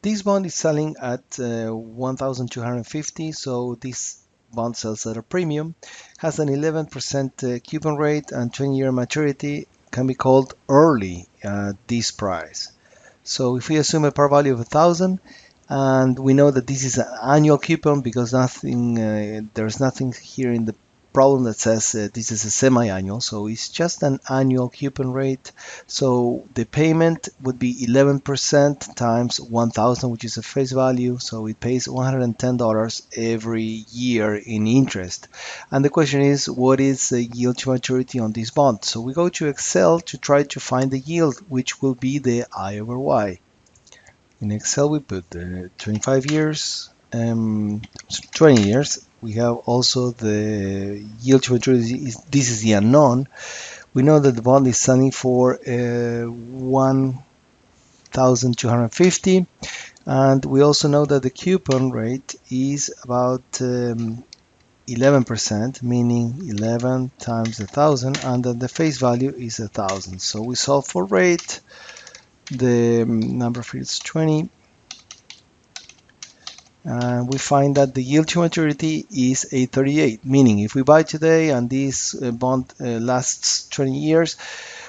this bond is selling at 1,250, so this bond sells at a premium, has an 11% coupon rate and 20-year maturity, can be called early at this price. So if we assume a par value of 1,000, and we know that this is an annual coupon because there's nothing here in the problem that says this is a semi-annual, so it's just an annual coupon rate. So the payment would be 11% times 1,000, which is a face value, so it pays $110 every year in interest. And the question is, what is the yield to maturity on this bond? So we go to Excel to try to find the yield, which will be the I over Y. In Excel, we put the 25 years, 20 years. We have also the yield to maturity. This is the unknown. We know that the bond is selling for 1,250, and we also know that the coupon rate is about 11%, meaning 11 times 1,000, and then the face value is 1,000. So we solve for rate. The number of is 20. We find that the yield to maturity is 8.38, meaning if we buy today and this bond lasts 20 years,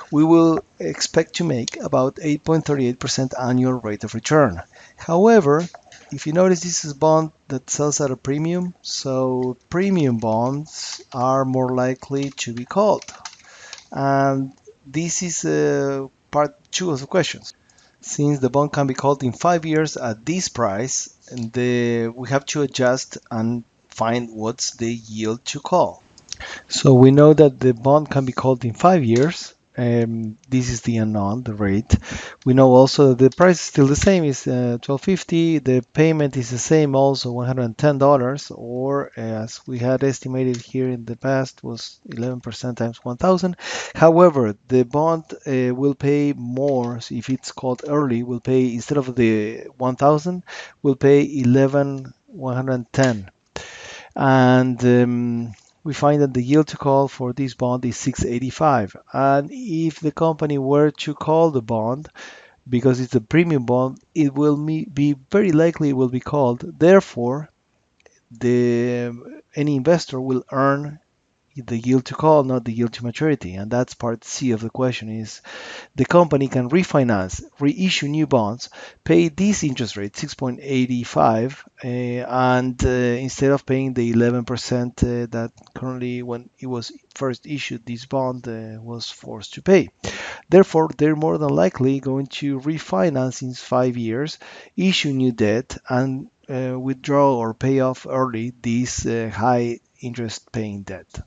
we will expect to make about 8.38% annual rate of return. However, if you notice, this is a bond that sells at a premium, so premium bonds are more likely to be called. And this is part 2 of the questions. Since the bond can be called in 5 years at this price, and we have to adjust and find what's the yield to call. So we know that the bond can be called in 5 years. This is the unknown, the rate. We know also that the price is still the same, is $12.50. The payment is the same, also $110, or as we had estimated here in the past, was 11% times 1,000. However, the bond will pay more. So if it's called early, will pay, instead of the 1,000, will pay 11,110. And we find that the yield to call for this bond is 685. And if the company were to call the bond, because it's a premium bond, it will be very likely it will be called. Therefore, any investor will earn the yield to call, not the yield to maturity. And that's part C of the question: is the company can refinance, reissue new bonds, pay this interest rate 6.85, and instead of paying the 11% that currently, when it was first issued, this bond was forced to pay. Therefore, they're more than likely going to refinance in 5 years, issue new debt, and withdraw or pay off early this high interest paying debt.